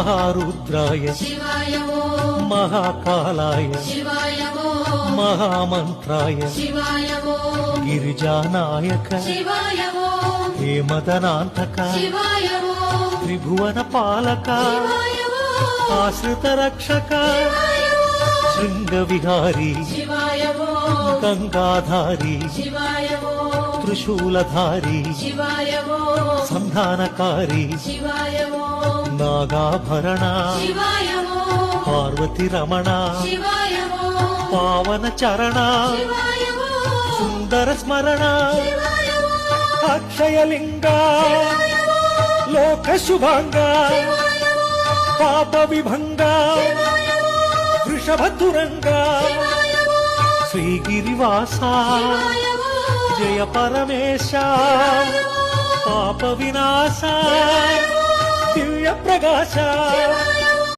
महारुद्राय शिवाय महाकालाय शिवाय महामन्त्राय शिवाय गिरिजानायक शिवाय हेमदनान्तक शिवाय त्रिभुवनपालक आश्रितरक्षक शृङ्गविहारी शिवाय गङ्गाधारी शिवाय त्रिशूलधारी शिवाय संधानकारी शिवाय नागाभरण शिवाय पार्वतीरमण शिवाय पावनचरण शिवाय सुन्दरस्मरण अक्षयलिङ्ग लोकशुभाङ्ग पापविभङ्ग वृषभतुरङ्ग श्रीगिरिवासा जय परमेश पाप विनाश दिव्य प्रकाश